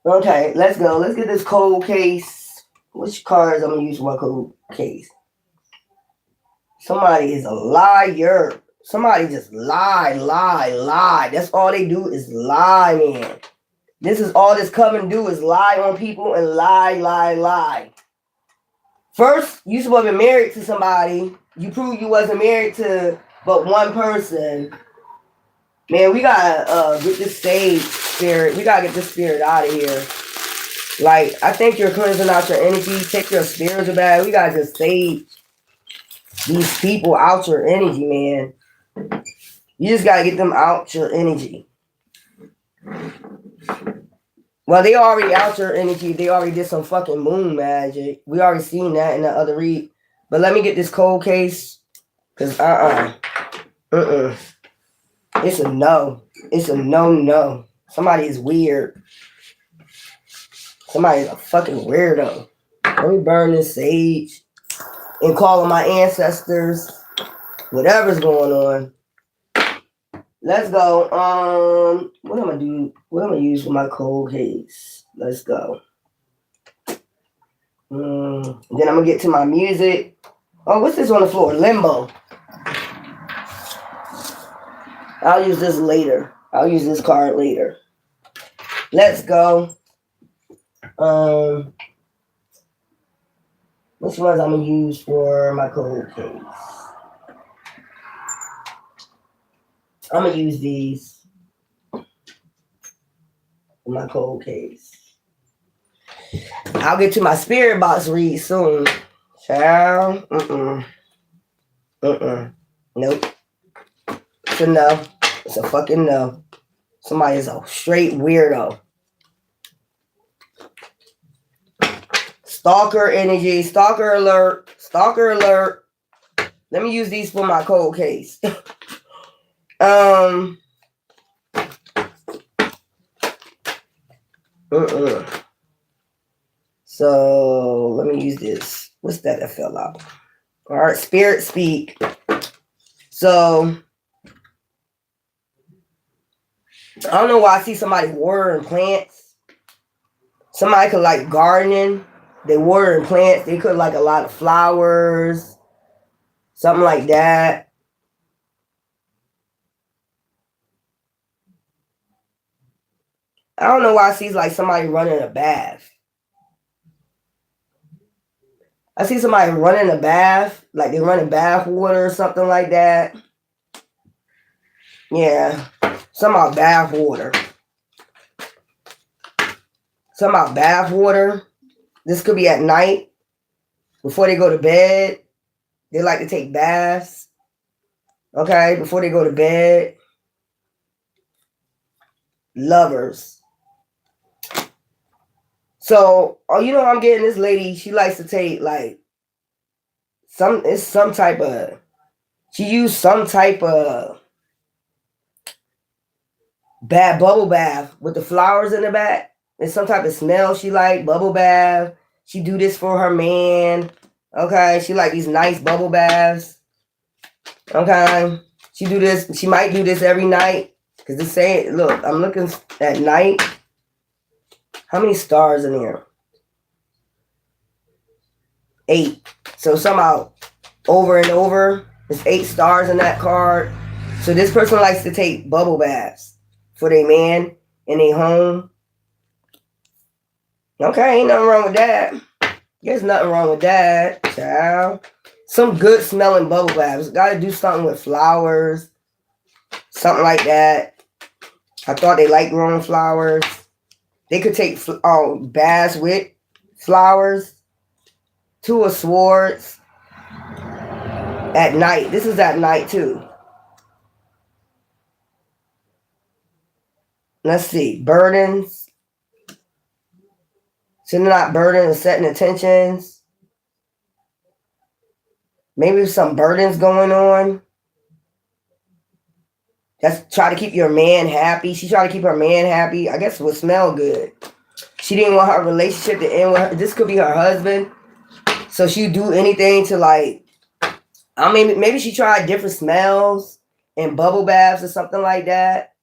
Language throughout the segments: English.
Okay, let's go. Let's get this cold case. Which cards I'm gonna use for my cold case? Somebody is a liar. Somebody just lie. That's all they do is lie, man. This is all this come and do is lie on people and lie. First, you supposed to be married to somebody. You proved you wasn't married to but one person. Man, we gotta get this sage spirit. We gotta get this spirit out of here. Like, I think you're cleansing out your energy. Take your spiritual bag. We gotta just sage these people out your energy, man. You just gotta get them out your energy. Well, they already out your energy. They already did some fucking moon magic. We already seen that in the other read. But let me get this cold case. Cause it's a no. It's a no. Somebody is weird. Somebody is a fucking weirdo. Let me burn this sage and call on my ancestors. Whatever's going on. Let's go. What am I do? What am I use for my cold case? Let's go. Then I'm gonna get to my music. Oh, what's this on the floor? Limbo. I'll use this later. I'll use this card later. Let's go. Which ones I'm gonna use for my cold case? I'm gonna use these for my cold case. I'll get to my spirit box read soon. Child. Nope. It's a no. It's a fucking no. Somebody is a straight weirdo. Stalker energy. Stalker alert. Stalker alert. Let me use these for my cold case. So let me use this. What's that fell out? All right, spirit speak. So I don't know why I see somebody watering plants. Somebody could like gardening. They watering plants. They could like a lot of flowers. Something like that. I don't know why I see like somebody running a bath. I see somebody running a bath, like they're running bath water or something like that. Yeah, something about bath water. Something about bath water. This could be at night before they go to bed. They like to take baths. Okay, before they go to bed. Lovers. So, you know, I'm getting this lady. She likes to take like some type of. She used some type of bubble bath with the flowers in the back. There's some type of smell she like, bubble bath. She do this for her man. Okay, she like these nice bubble baths. Okay, she do this. She might do this every night. Because this saying, look, I'm looking at night. How many stars in here? 8. So somehow over and over, there's 8 stars in that card. So this person likes to take bubble baths for their man in their home. Okay, ain't nothing wrong with that. There's nothing wrong with that, child. Some good smelling bubble baths. Got to do something with flowers. Something like that. I thought they liked growing flowers. They could take baths with flowers. 2 of Swords. At night. This is at night too. Let's see. Burdens. So they're not burdens, setting intentions. Maybe some burdens going on. That's try to keep your man happy. She tried to keep her man happy. I guess it would smell good. She didn't want her relationship to end with her. This could be her husband. So she'd do anything to like, I mean, maybe she tried different smells and bubble baths or something like that.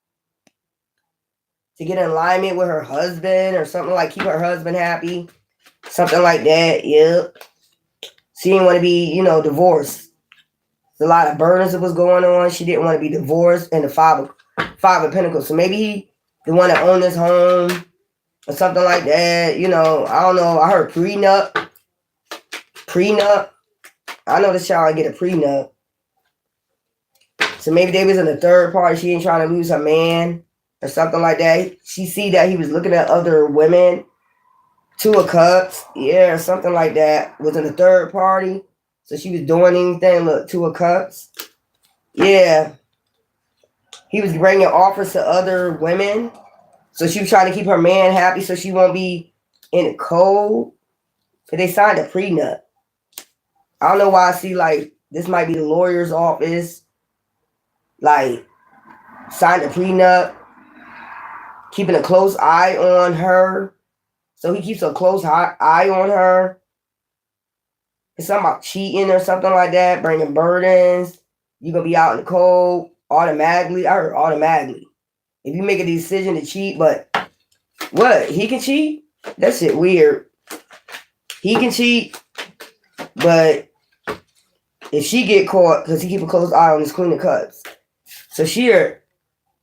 to get in alignment with her husband or something, like keep her husband happy. Something like that, yep. She didn't want to be, divorced. There's a lot of burdens that was going on. She didn't want to be divorced, and the five of Pentacles. So maybe he the one that owned this home or something like that. I don't know. I heard prenup. Prenup. I know this child get a prenup. So maybe they was in a third party. She ain't trying to lose her man or something like that. She see that he was looking at other women. Two of Cups. Yeah, something like that. Was in a third party. So she was doing anything. Look, Two of Cups. Yeah. He was bringing offers to other women. So she was trying to keep her man happy so she won't be in the cold. Because they signed a prenup. I don't know why I see, like, this might be the lawyer's office. Like, signed a prenup. Keeping a close eye on her. So he keeps a close eye on her. It's something about cheating or something like that. Bringing burdens. You're going to be out in the cold automatically. I heard automatically. If you make a decision to cheat, but what? He can cheat? That shit weird. He can cheat, but if she get caught, because he keep a close eye on his Queen of Cups. So she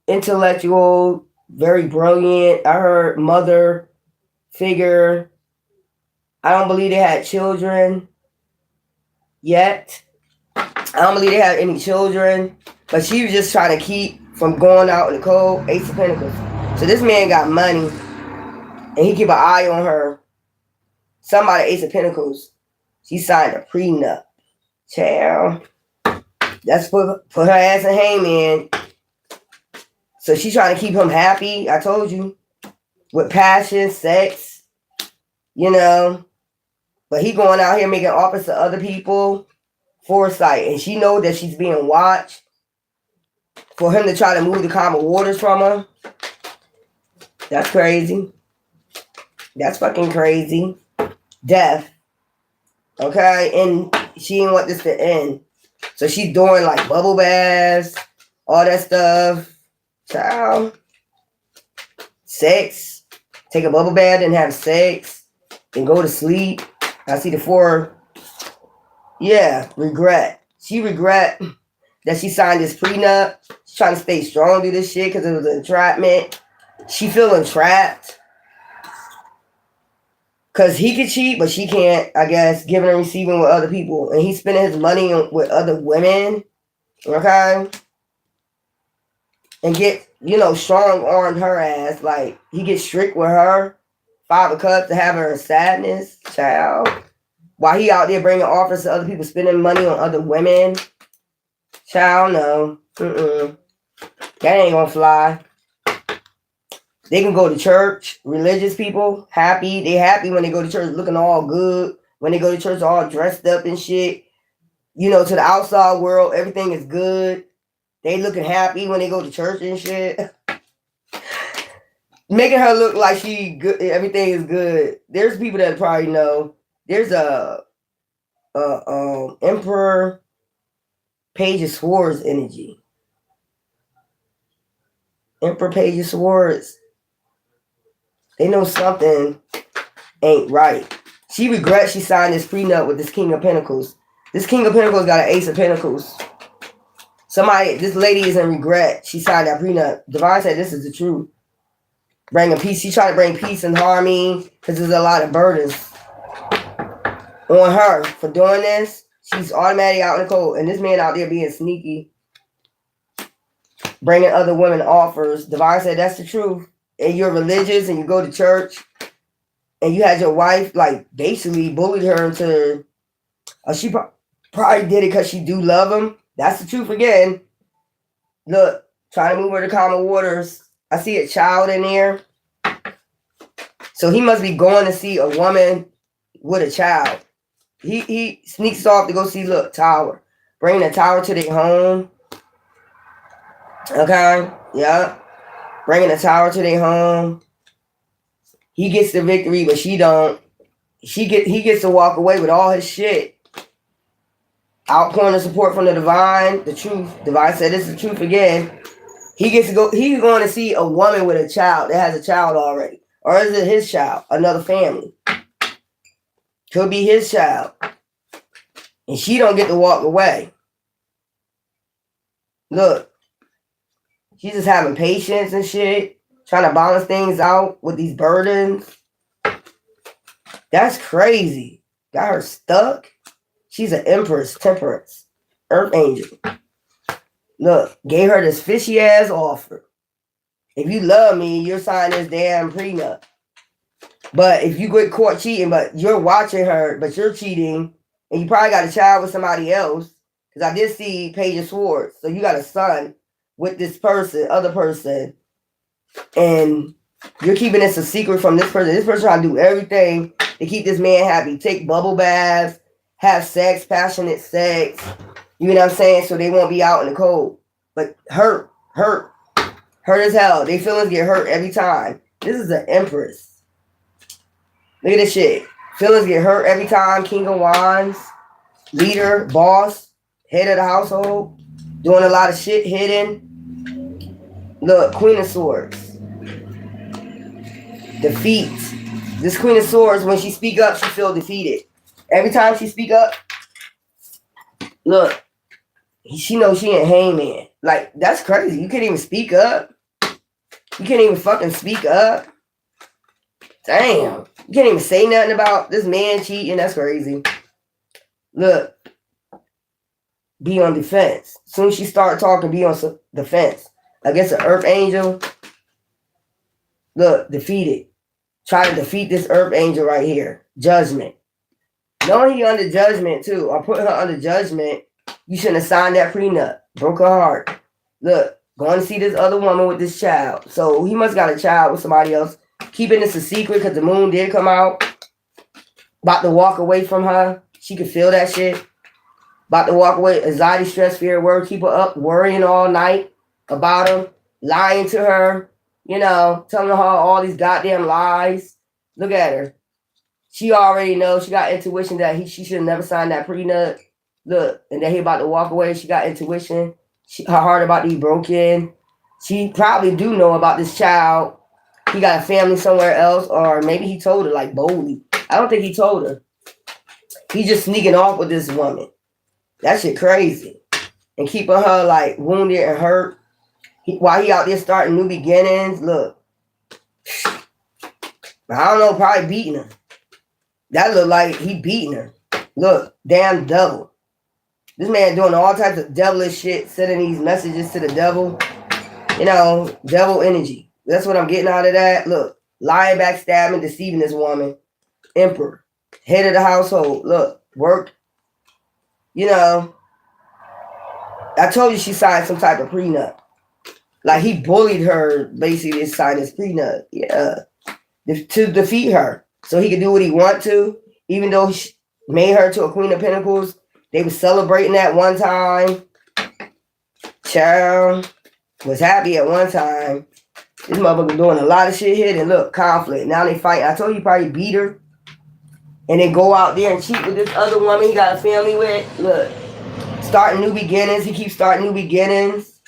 intellectual, very brilliant. I heard mother figure. I don't believe they had children yet. I don't believe they had any children. But she was just trying to keep from going out in the cold. Ace of Pentacles. So this man got money. And he keep an eye on her. Somebody, Ace of Pentacles. She signed a prenup. Child. That's put her ass in hangman. So she's trying to keep him happy. I told you. With passion, sex. But he going out here making offers to other people. Foresight. And she know that she's being watched. For him to try to move the common waters from her. That's crazy. That's fucking crazy. Death. Okay? And she didn't want this to end. So she's doing like bubble baths. All that stuff. Child. Sex. Take a bubble bath and have sex. And go to sleep. I see the 4. Yeah. Regret. She regret that she signed this prenup. She's trying to stay strong through this shit because it was an entrapment. She feeling trapped. Because he could cheat, but she can't, I guess, giving and receiving with other people. And he's spending his money with other women. Okay? And get, strong armed her ass. Like, he gets strict with her. 5 of Cups to have her in sadness. Child. While he out there bringing offers to other people, spending money on other women. Child, no. That ain't gonna fly. They can go to church. Religious people, happy. They happy when they go to church looking all good. When they go to church all dressed up and shit. To the outside world, everything is good. They looking happy when they go to church and shit. Making her look like she good. Everything is good. There's people that probably know. There's a Emperor Page of Swords energy. Emperor Page of Swords. They know something ain't right. She regrets she signed this prenup with this King of Pentacles. This King of Pentacles got an Ace of Pentacles. This lady is in regret. She signed that prenup. Divine said this is the truth. Bringing peace. She trying to bring peace and harmony because there's a lot of burdens on her for doing this. She's automatically out in the cold. And this man out there being sneaky. Bringing other women offers. Divine said that's the truth. And you're religious and you go to church. And you had your wife, like, basically bullied her into... she probably did it because she do love him. That's the truth again. Look, trying to move her to calmer waters. I see a child in there. So he must be going to see a woman with a child. He sneaks off to go see, look, tower. Bring the tower to their home. Okay? Yeah. Bringing the tower to their home. He gets the victory, but she don't. He gets to walk away with all his shit. Outpouring the support from the divine, the truth. Divine said this is the truth again. He gets to go. He's going to see a woman with a child that has a child already, or is it his child? Another family. Could be his child, and she don't get to walk away. Look, she's just having patience and shit, trying to balance things out with these burdens. That's crazy. Got her stuck. She's an empress, temperance, earth angel. Look, gave her this fishy ass offer. If you love me, you're signing this damn prenup. But if you get caught cheating, but you're watching her, but you're cheating, and you probably got a child with somebody else, because I did see Page of Swords. So you got a son with this person, other person, and you're keeping this a secret from this person. This person trying to do everything to keep this man happy. Take bubble baths, have sex, passionate sex. You know what I'm saying? So they won't be out in the cold. But hurt as hell. Their feelings get hurt every time. This is an empress. Look at this shit. Feelings get hurt every time. King of Wands, leader, boss, head of the household, doing a lot of shit, hidden. Look, Queen of Swords. Defeat. This Queen of Swords, when she speak up, she feel defeated. Every time she speak up, look, she knows she ain't hangman. Like, that's crazy. You can't even speak up. You can't even fucking speak up. Damn. You can't even say nothing about this man cheating. That's crazy. Look. Be on defense. As soon as she start talking, be on defense. Against an earth angel. Look, defeated. Try to defeat this earth angel right here. Judgment. Knowing he under judgment too. Or putting her under judgment. You shouldn't have signed that prenup. Broke her heart. Look, going to see this other woman with this child. So he must got a child with somebody else. Keeping this a secret because the moon did come out. About to walk away from her. She could feel that shit. About to walk away. Anxiety, stress, fear, worry. Keep her up. Worrying all night about him. Lying to her. You know, telling her all these goddamn lies. Look at her. She already knows. She got intuition that she should have never signed that prenup. Look, and then he about to walk away. She got intuition. Her heart about to be broken. She probably do know about this child. He got a family somewhere else, or maybe he told her like boldly. I don't think he told her. He just sneaking off with this woman. That shit crazy. And keeping her like wounded and hurt. While he out there starting new beginnings. Look. I don't know, probably beating her. That look like he beating her. Look, damn devil. This man doing all types of devilish shit, sending these messages to the devil. You know, devil energy. That's what I'm getting out of that. Look, lying, backstabbing, deceiving this woman. Emperor. Head of the household. Look, work. You know, I told you she signed some type of prenup. Like he bullied her basically to sign this prenup. Yeah. To defeat her. So he could do what he want to. Even though he made her to a Queen of Pentacles. They were celebrating that one time. Child was happy at one time. This motherfucker doing a lot of shit here. And look, conflict. Now they fight. I told you he probably beat her. And then go out there and cheat with this other woman he got a family with. Look. Starting new beginnings. He keeps starting new beginnings.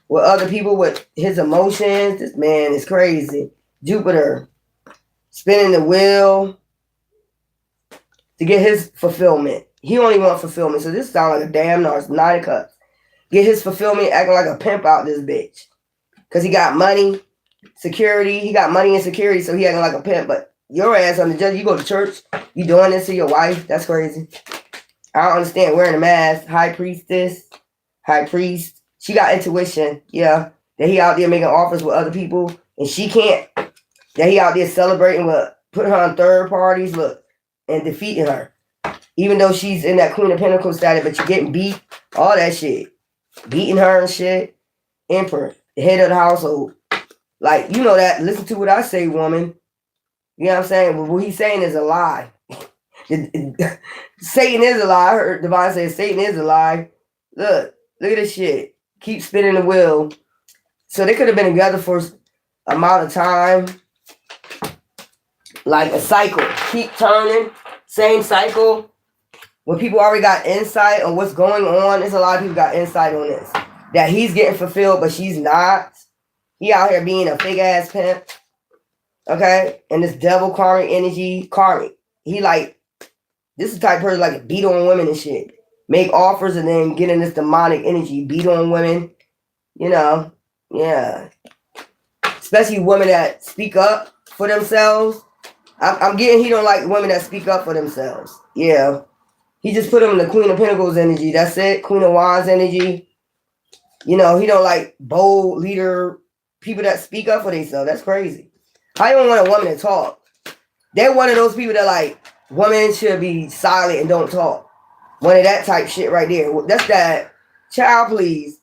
With other people with his emotions. This man is crazy. Jupiter. Spinning the wheel. To get his fulfillment. He only wants fulfillment. So this sounds like a damn Nine of Cups. Get his fulfillment acting like a pimp out this bitch. Because he got money, security. He got money and security, so he acting like a pimp. But your ass on the judge, you go to church, you doing this to your wife. That's crazy. I don't understand wearing a mask. High priestess, high priest. She got intuition. Yeah. That he out there making offers with other people. And she can't. That he out there celebrating with putting her on third parties. Look. And defeating her. Even though she's in that Queen of Pentacles status, but you're getting beat, all that shit. Beating her and shit. Emperor, the head of the household. Like, you know that. Listen to what I say, woman. You know what I'm saying? But what he's saying is a lie. Satan is a lie. I heard Divine say Satan is a lie. Look at this shit. Keep spinning the wheel. So they could have been together for amount of time. Like a cycle. Keep turning. Same cycle. When people already got insight on what's going on, there's a lot of people got insight on this. that he's getting fulfilled, but she's not. He out here being a fake ass pimp. Okay? And this devil karmic energy, karmic. He like, this is the type of person like beat on women and shit. Make offers and then get in this demonic energy, beat on women. You know, yeah. Especially women that speak up for themselves. I'm getting he don't like women that speak up for themselves. Yeah. He just put him in the Queen of Pentacles energy. That's it. Queen of Wands energy. You know, he don't like bold leader people that speak up for themselves. That's crazy. How you don't want a woman to talk? They're one of those people that like, women should be silent and don't talk. One of that type shit right there. That's that. Child, please.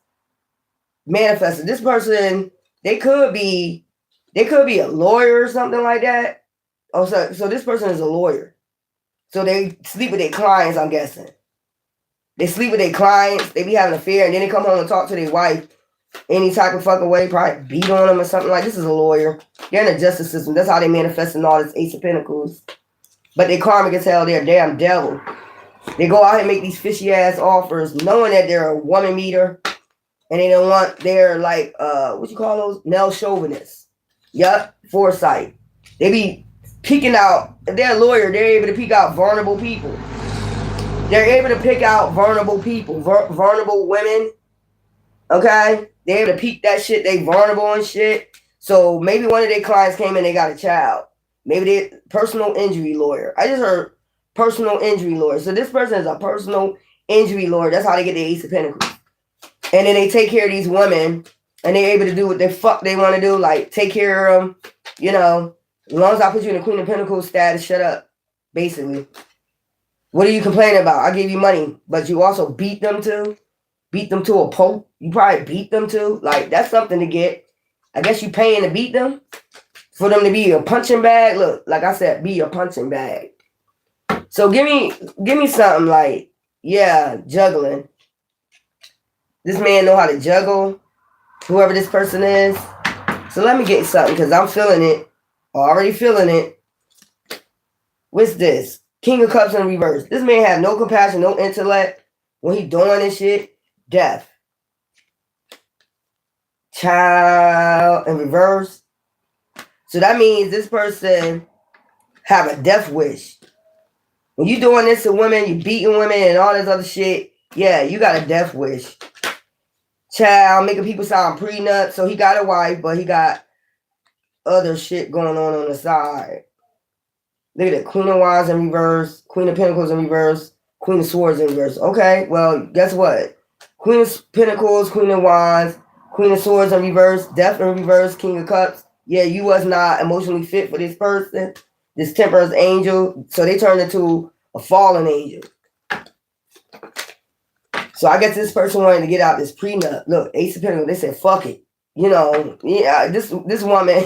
Manifested. This person, they could be a lawyer or something like that. Oh, so this person is a lawyer. So they sleep with their clients, I'm guessing. They sleep with their clients, they be having an affair, and then they come home and talk to their wife any type of fucking way, probably beat on them or something like this is a lawyer. They're in the justice system. That's how they manifesting all this Ace of Pentacles. But they karmic as hell, they're a damn devil. They go out here and make these fishy ass offers, knowing that they're a woman meter, and they don't want, they're like, what you call those? Male chauvinists. Yup, foresight. They be peeking out, if they're a lawyer, they're able to peek out vulnerable people. They're able to pick out vulnerable people, vulnerable women. Okay? They're able to peek that shit, they vulnerable and shit. So maybe one of their clients came in, they got a child. Maybe they're personal injury lawyer. I just heard personal injury lawyer. So this person is a personal injury lawyer. That's how they get the Ace of Pentacles. And then they take care of these women, and they're able to do what the fuck they want to do, like take care of them, you know. As long as I put you in the Queen of Pentacles status, shut up, basically. What are you complaining about? I gave you money, but you also beat them too? Beat them to a pulp? You probably beat them too? Like, that's something to get. I guess you paying to beat them? For them to be a punching bag? Look, like I said, be a punching bag. So give me something like, yeah, juggling. This man know how to juggle, whoever this person is. So let me get something, because I'm feeling it. Already feeling it. What's this? King of Cups in reverse. This man have no compassion, no intellect. When he doing this shit, death. Child in reverse. So that means this person have a death wish. When you doing this to women, you beating women and all this other shit, yeah, you got a death wish. Child, making people sound prenup. So he got a wife, but he got other shit going on the side. Look at it. Queen of Wands in reverse. Queen of Pentacles in reverse. Queen of Swords in reverse. Okay, well, guess what? Queen of Pentacles, Queen of Wands, Queen of Swords in reverse, Death in reverse, King of Cups. Yeah, you was not emotionally fit for this person. This temperance angel. So they turned into a fallen angel. So I guess this person wanted to get out this prenup. Look, Ace of Pentacles, they said, fuck it. You know, yeah, this woman,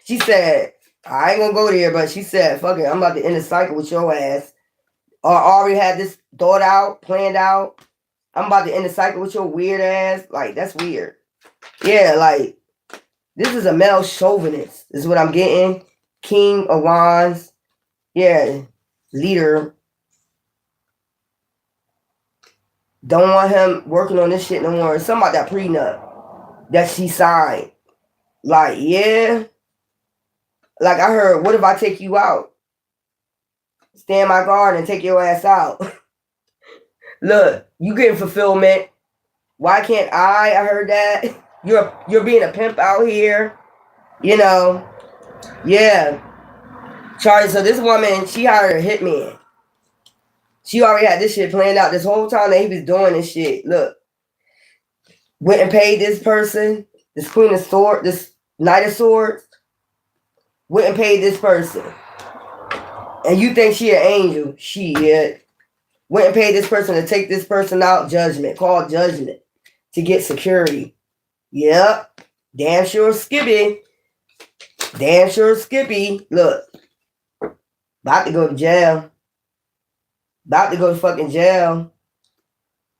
she said, I ain't gonna go there, but she said, fuck it, I'm about to end the cycle with your ass. Or already had this thought out, planned out. I'm about to end the cycle with your weird ass. Like, that's weird. Yeah, like, this is a male chauvinist, is what I'm getting. King of Wands. Yeah, leader. Don't want him working on this shit no more. It's something about that prenup that she signed. Like, yeah. Like, I heard, what if I take you out? Stand my guard and take your ass out. Look, you getting fulfillment. Why can't I? I heard that. You're being a pimp out here. You know. Yeah. Charlie, so this woman, she hired a hitman. She already had this shit planned out this whole time that he was doing this shit. Look. Went and paid this person, this Queen of Swords, this Knight of Swords. Went and paid this person. And you think she an angel. Shit. Went and paid this person to take this person out. Judgment. Called judgment. To get security. Yep. Damn sure Skippy. Damn sure Skippy. Look. About to go to jail. About to go to fucking jail.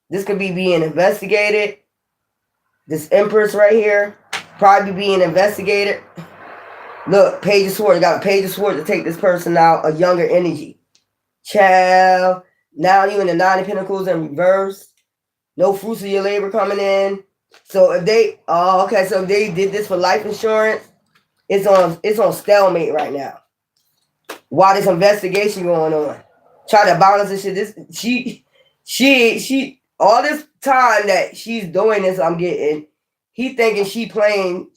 This could be being investigated. This Empress right here. Probably being investigated. Look, Page of Swords. Got a Page of Swords to take this person out. A younger energy. Child. Now you in the Nine of Pentacles in reverse. No fruits of your labor coming in. So if they, oh, okay, so if they did this for life insurance, it's on stalemate right now. While this investigation going on, try to balance this shit. This she all this time that she's doing this, I'm getting. He thinking she's playing,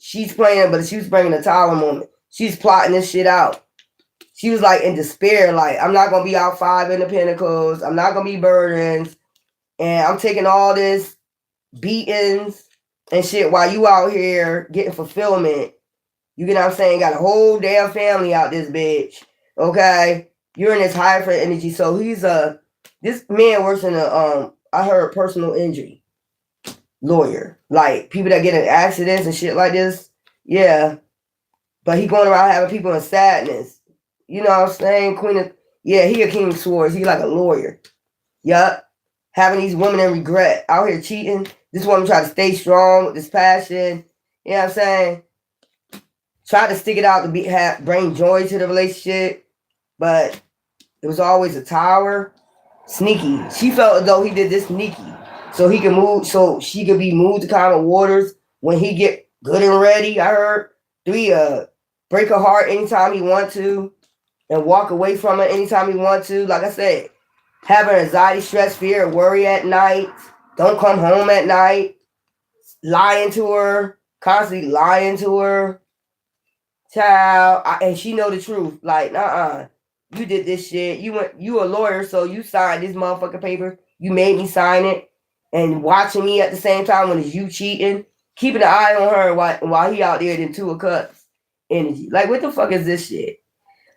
but she was bringing a Tyler moment. She's plotting this shit out. She was like in despair, like, I'm not gonna be out 5 in the Pentacles. I'm not gonna be burdens, and I'm taking all this beatings and shit while you out here getting fulfillment. You get what I'm saying? Got a whole damn family out this bitch. Okay, you're in this high for energy. So he's this man works in a I heard personal injury lawyer, like people that get in accidents and shit like this. Yeah, but he going around having people in sadness. You know what I'm saying? Yeah, he a King of Swords. He like a lawyer. Yup. Having these women in regret out here cheating. This woman try to stay strong with this passion. You know what I'm saying? Try to stick it out to bring joy to the relationship. But it was always a tower. Sneaky. She felt as though he did this sneaky. So he can move, so she could be moved to calm waters when he get good and ready. I heard. Do he break her heart anytime he want to and walk away from her anytime he want to? Like I said, having anxiety, stress, fear, worry at night. Don't come home at night. Lying to her. Constantly lying to her. Child. And she know the truth. Like, you did this shit. You a lawyer, so you signed this motherfucking paper. You made me sign it. And watching me at the same time when it's you cheating. Keeping an eye on her while he out there in 2 of Cups energy. Like, what the fuck is this shit?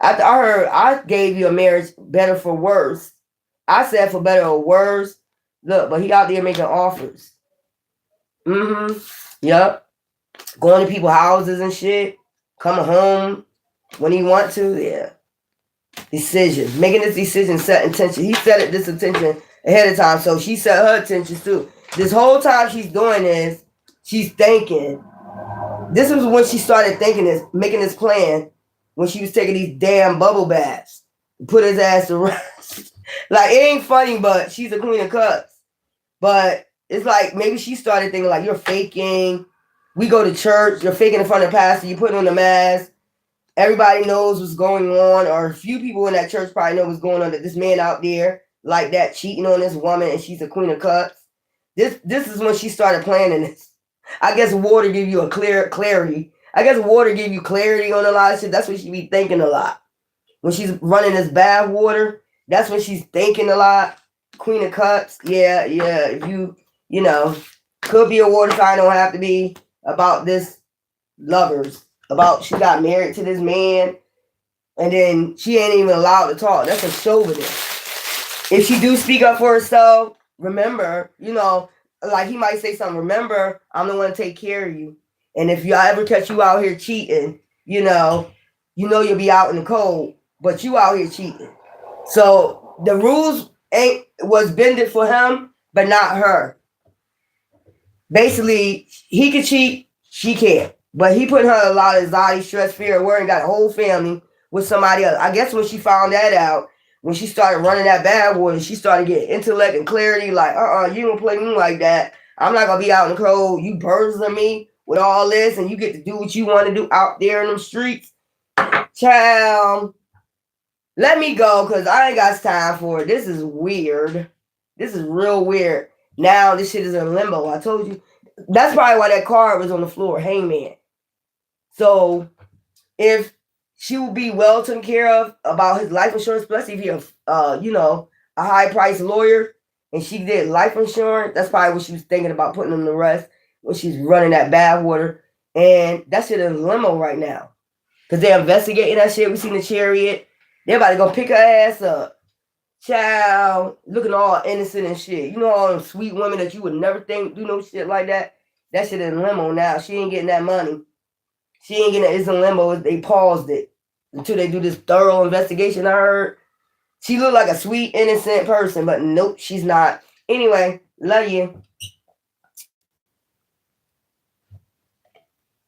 I heard I gave you a marriage better for worse. I said for better or worse. Look, but he out there making offers. Yep. Going to people's houses and shit. Coming home when he want to. Yeah. Decision. Making this decision, set intention. He set this intention ahead of time. So she set her intentions too. This whole time she's doing this, she's thinking. This was when she started thinking this, making this plan, when she was taking these damn bubble baths. Put his ass to rest. Like, it ain't funny, but she's a Queen of Cups. But it's like, maybe she started thinking, like, you're faking. We go to church. You're faking in front of the pastor. You put on the mask. Everybody knows what's going on. Or a few people in that church probably know what's going on. That this man out there, like that, cheating on this woman, and she's a Queen of Cups. This is when she started planning this. I guess water give you a clarity. I guess water give you clarity on a lot of shit. That's what she be thinking a lot. When she's running this bath water, that's when she's thinking a lot. Queen of Cups, yeah. If you know, could be a water sign, don't have to be. About this lovers. About she got married to this man, and then she ain't even allowed to talk. That's a chauvinist. If she do speak up for herself, remember, you know, like he might say something. Remember, I'm the one to take care of you. And if y'all ever catch you out here cheating, you know you'll be out in the cold, but you out here cheating. So the rules was bended for him, but not her. Basically, he could cheat, she can't. But he put her a lot of anxiety, stress, fear, worry, and got a whole family with somebody else. I guess when she found that out, when she started running that bad water, she started getting intellect and clarity, like, you don't play me like that. I'm not gonna be out in the cold. You burden me with all this, and you get to do what you want to do out there in them streets. Child, let me go, because I ain't got time for it. This is weird. This is real weird. Now this shit is in limbo. I told you. That's probably why that card was on the floor, hangman. So if she will be well taken care of about his life insurance, especially if you're a high priced lawyer, and she did life insurance, that's probably what she was thinking about, putting him to rest when she's running that bad water. And that shit is in limbo right now. Because they're investigating that shit. We seen the Chariot. They're about to go pick her ass up. Child, looking all innocent and shit. You know, all them sweet women that you would never think do no shit like that. That shit in limbo now. She ain't getting that money. She ain't getting it. It's in limbo. They paused it until they do this thorough investigation. I heard she looked like a sweet, innocent person, but nope, she's not. Anyway, love you.